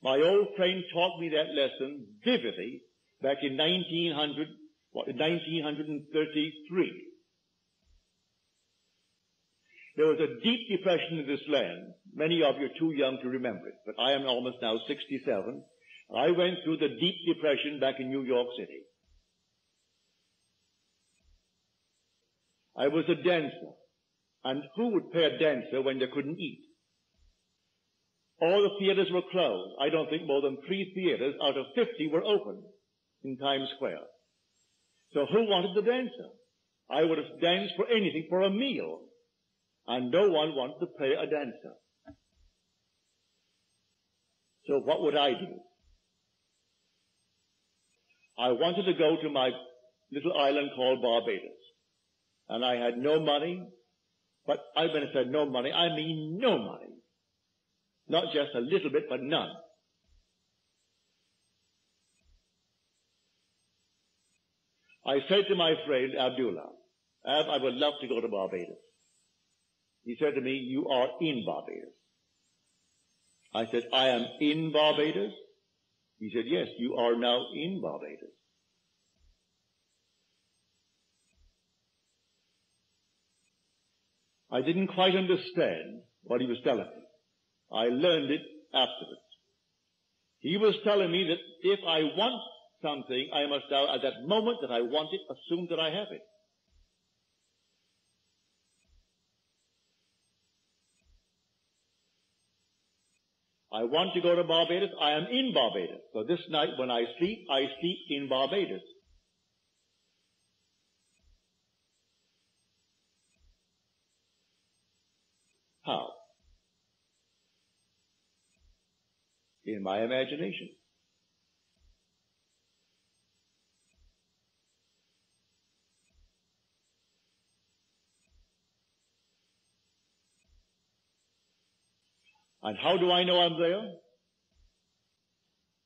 My old friend taught me that lesson vividly back in 1933. There was a deep depression in this land. Many of you are too young to remember it, but I am almost now 67. I went through the deep depression back in New York City. I was a dancer. And who would pay a dancer when they couldn't eat? All the theaters were closed. I don't think more than 3 theaters out of 50 were open in Times Square. So who wanted the dancer? I would have danced for anything, for a meal. And no one wanted to pay a dancer. So what would I do? I wanted to go to my little island called Barbados. And I had no money. But when I said no money, I mean no money. Not just a little bit, but none. I said to my friend Abdullah, Ab, I would love to go to Barbados. He said to me, you are in Barbados. I said, I am in Barbados? He said, yes, you are now in Barbados. I didn't quite understand what he was telling me. I learned it afterwards. He was telling me that if I want something, I must now, at that moment that I want it, assume that I have it. I want to go to Barbados. I am in Barbados. So this night when I sleep in Barbados. How? In my imagination. And how do I know I'm there?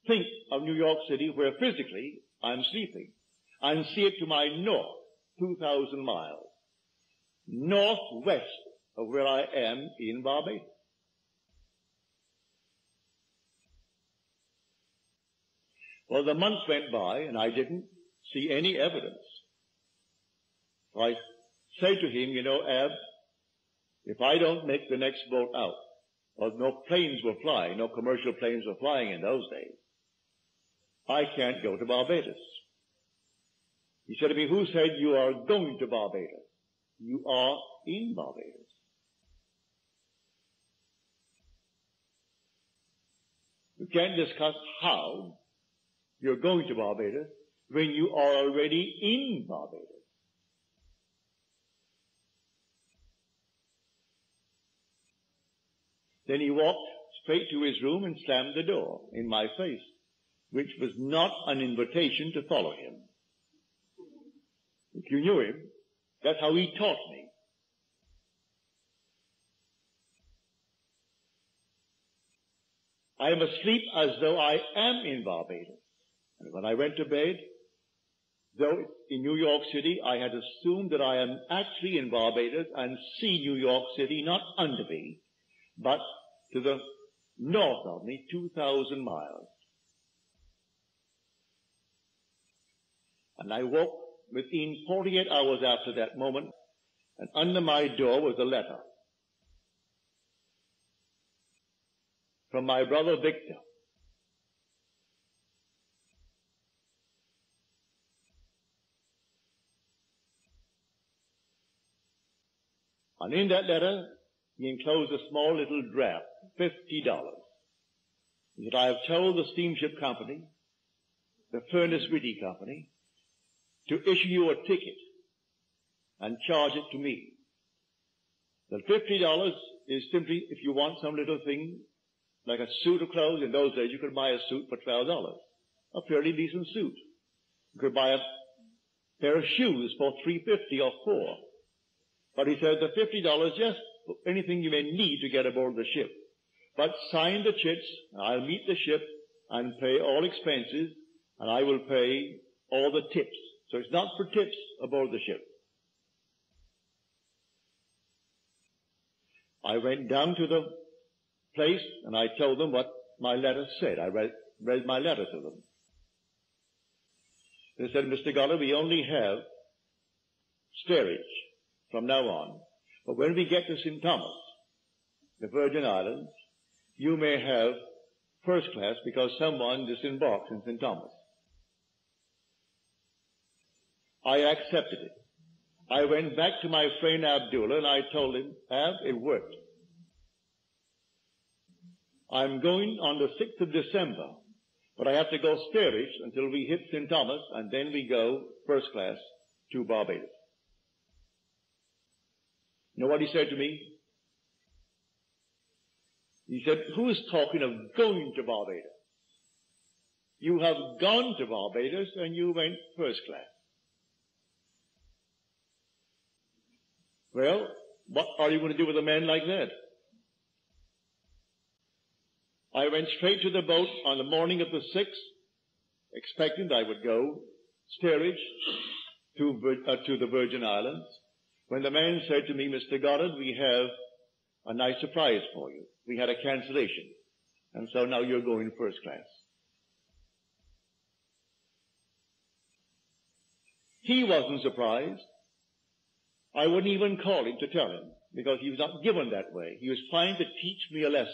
Think of New York City, where physically I'm sleeping, and see it to my north, 2,000 miles, northwest of where I am in Barbados. Well, the months went by, and I didn't see any evidence. So I said to him, you know, Ab, if I don't make the next boat out, well, no planes were flying, no commercial planes were flying in those days, I can't go to Barbados. He said to me, who said you are going to Barbados? You are in Barbados. You can't discuss how you're going to Barbados when you are already in Barbados. Then he walked straight to his room and slammed the door in my face, which was not an invitation to follow him. If you knew him, that's how he taught me. I am asleep as though I am in Barbados. And when I went to bed, though in New York City, I had assumed that I am actually in Barbados and see New York City not under me, but to the north of me, 2,000 miles. And I woke within 48 hours after that moment, and under my door was a letter from my brother Victor. And in that letter, he enclosed a small little draft, $50. He said, I have told the steamship company, the Furnace Whitty Company, to issue you a ticket and charge it to me. The $50 is simply if you want some little thing, like a suit of clothes. In those days, you could buy a suit for $12, a fairly decent suit. You could buy a pair of shoes for $3.50 or $4. But he said the $50 just for anything you may need to get aboard the ship. But sign the chits, I'll meet the ship and pay all expenses, and I will pay all the tips. So it's not for tips aboard the ship. I went down to the place and I told them what my letter said. I read my letter to them. They said, Mr. Goddard, we only have steerage from now on. But when we get to St. Thomas, the Virgin Islands, you may have first class because someone disembarked in St. Thomas. I accepted it. I went back to my friend Abdullah and I told him, Ab, it worked. I'm going on the 6th of December, but I have to go steerage until we hit St. Thomas and then we go first class to Barbados. You know what he said to me? He said, who is talking of going to Barbados? You have gone to Barbados and you went first class. Well, what are you going to do with a man like that? I went straight to the boat on the morning of the 6th, expecting that I would go steerage to the Virgin Islands, when the man said to me, Mr. Goddard, we have a nice surprise for you. We had a cancellation, and so now you're going first class. He wasn't surprised. I wouldn't even call him to tell him, because he was not given that way. He was trying to teach me a lesson.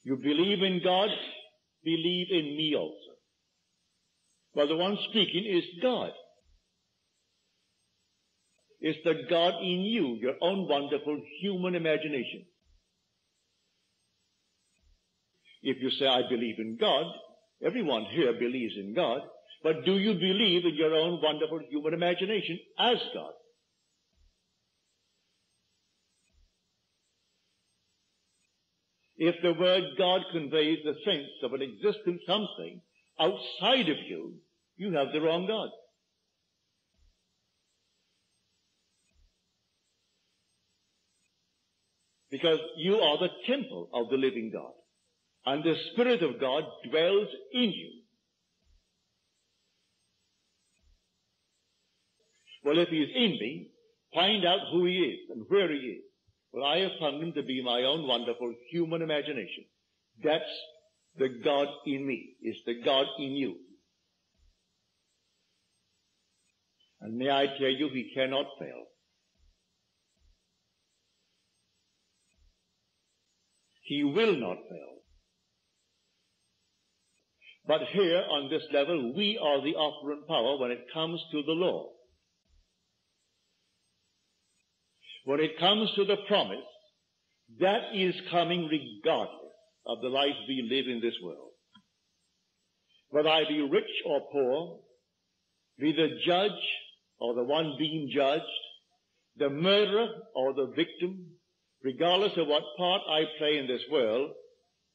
You believe in God, believe in me also. Well, the one speaking is God. It's the God in you, your own wonderful human imagination. If you say, I believe in God, everyone here believes in God, but do you believe in your own wonderful human imagination as God? If the word God conveys the sense of an existent something outside of you, you have the wrong God. Because you are the temple of the living God, and the Spirit of God dwells in you. Well, if he is in me, find out who he is and where he is. Well, I have found him to be my own wonderful human imagination. That's the God in me. It's the God in you. And may I tell you, he cannot fail. He will not fail. But here on this level, we are the operant power when it comes to the law. When it comes to the promise, that is coming regardless of the life we live in this world. Whether I be rich or poor, be the judge or the one being judged, the murderer or the victim, regardless of what part I play in this world,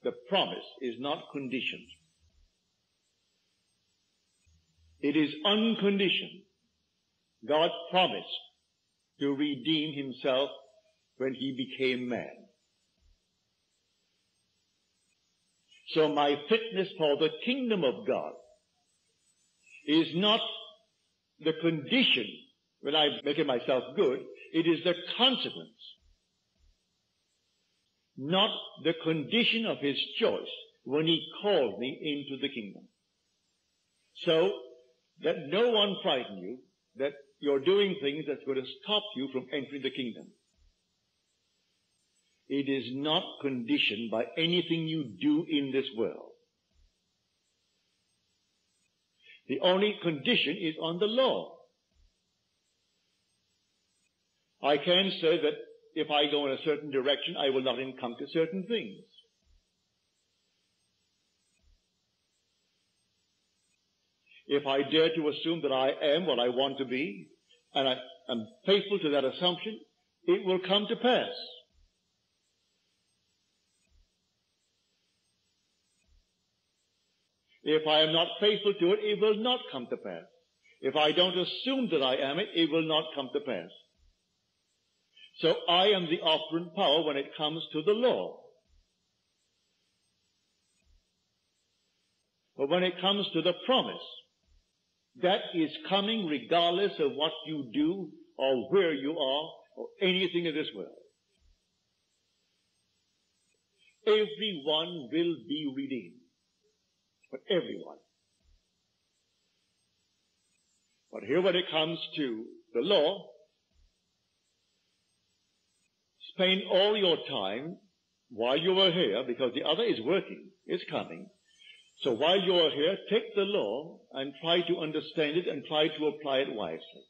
the promise is not conditioned. It is unconditioned. God promised to redeem himself when he became man. So my fitness for the kingdom of God is not the condition when I'm making myself good. It is the consequence, not the condition of his choice when he called me into the kingdom. So let no one frighten you that you're doing things that's going to stop you from entering the kingdom. It is not conditioned by anything you do in this world. The only condition is on the law. I can say that if I go in a certain direction, I will not encounter certain things. If I dare to assume that I am what I want to be, and I am faithful to that assumption, it will come to pass. If I am not faithful to it, it will not come to pass. If I don't assume that I am it, it will not come to pass. So I am the operant power when it comes to the law. But when it comes to the promise, that is coming regardless of what you do or where you are or anything in this world. everyone will be redeemed. But everyone. But here when it comes to the law, spend all your time while you are here, because the other is working, is coming. So while you are here, take the law and try to understand it and try to apply it wisely.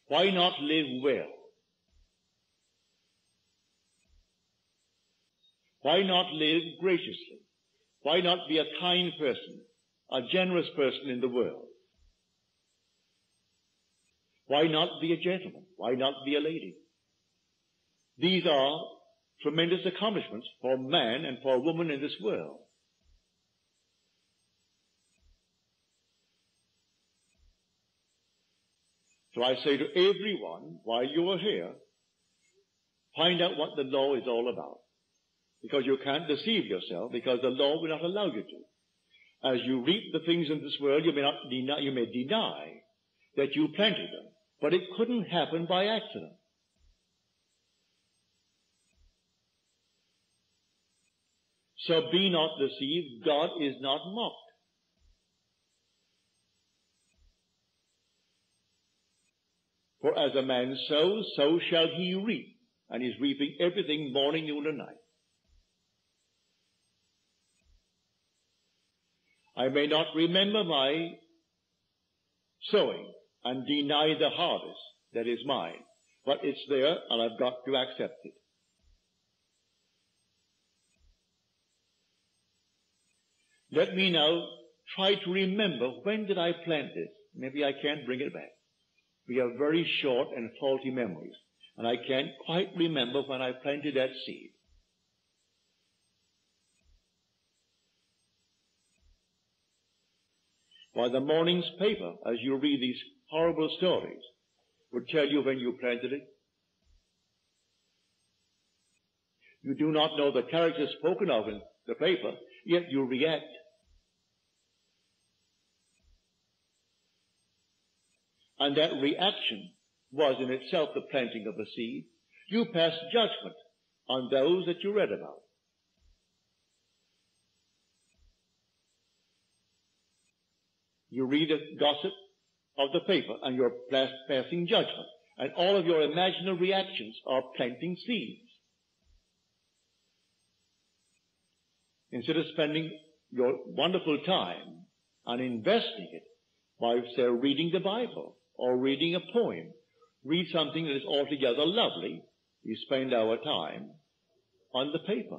Why not live well? Why not live graciously? Why not be a kind person, a generous person in the world? Why not be a gentleman? Why not be a lady? These are tremendous accomplishments for man and for woman in this world. So I say to everyone, while you are here, find out what the law is all about. Because you can't deceive yourself, because the law will not allow you to. As you reap the things in this world, you may deny that you planted them. But it couldn't happen by accident. So be not deceived, God is not mocked. For as a man sows, so shall he reap. And he's reaping everything morning, noon, and night. I may not remember my sowing and deny the harvest that is mine, but it's there and I've got to accept it. Let me now try to remember, when did I plant this? Maybe I can't bring it back. We have very short and faulty memories, and I can't quite remember when I planted that seed. Why, the morning's paper, as you read these horrible stories, would tell you when you planted it. You do not know the characters spoken of in the paper, yet you react. And that reaction was in itself the planting of the seed. You passed judgment on those that you read about. You read the gossip of the paper and you're passing judgment. And all of your imaginary reactions are planting seeds. Instead of spending your wonderful time and investing it by, say, reading the Bible or reading a poem, read something that is altogether lovely, you spend our time on the paper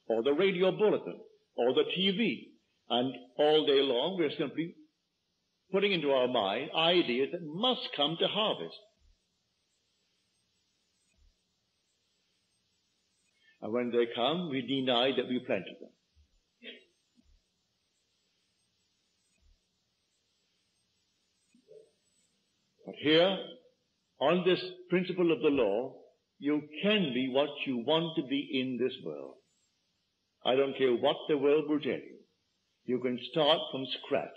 or the radio bulletin or the TV. And all day long we're simply putting into our mind ideas that must come to harvest. And when they come, we deny that we planted them. But here, on this principle of the law, you can be what you want to be in this world. I don't care what the world will tell you. You can start from scratch.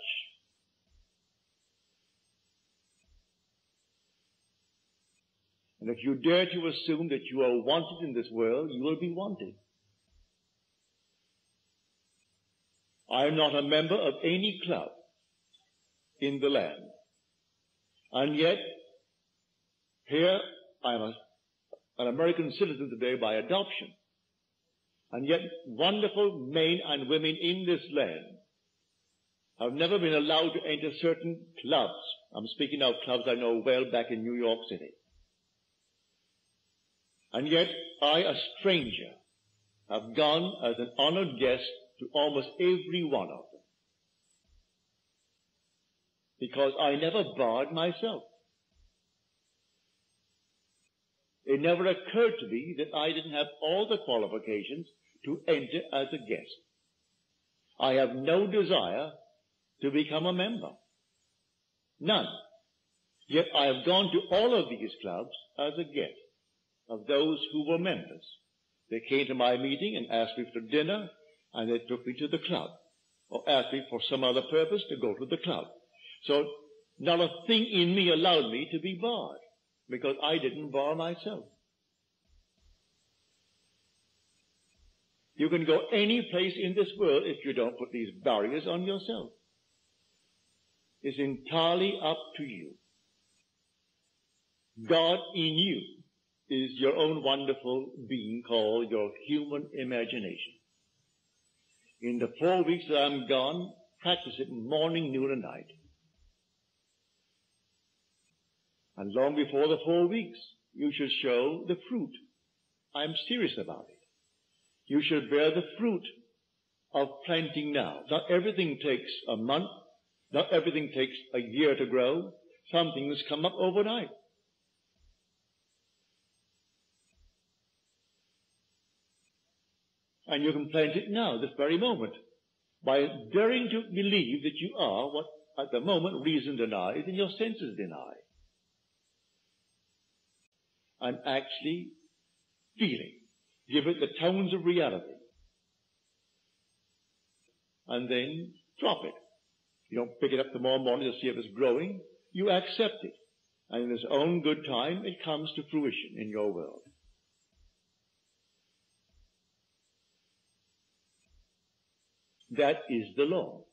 And if you dare to assume that you are wanted in this world, you will be wanted. I am not a member of any club in the land. And yet, here I am an American citizen today by adoption. And yet, wonderful men and women in this land have never been allowed to enter certain clubs. I'm speaking of clubs I know well back in New York City. And yet, I, a stranger, have gone as an honored guest to almost every one of them. Because I never barred myself. It never occurred to me that I didn't have all the qualifications to enter as a guest. I have no desire to become a member. None. Yet I have gone to all of these clubs as a guest of those who were members. They came to my meeting and asked me for dinner, and they took me to the club, or asked me for some other purpose to go to the club. So not a thing in me allowed me to be barred. because I didn't bar myself. You can go any place in this world if you don't put these barriers on yourself. It's entirely up to you. God in you is your own wonderful being called your human imagination. In the 4 weeks that I'm gone, practice it morning, noon, and night. And long before the 4 weeks, you should show the fruit. I'm serious about it. You should bear the fruit of planting now. Not everything takes a month. Not everything takes a year to grow. Some things come up overnight. And you can plant it now, this very moment, by daring to believe that you are what at the moment reason denies and your senses deny. And actually feeling. Give it the tones of reality. And then drop it. You don't pick it up tomorrow morning to see if it's growing. You accept it. And in its own good time, it comes to fruition in your world. That is the law.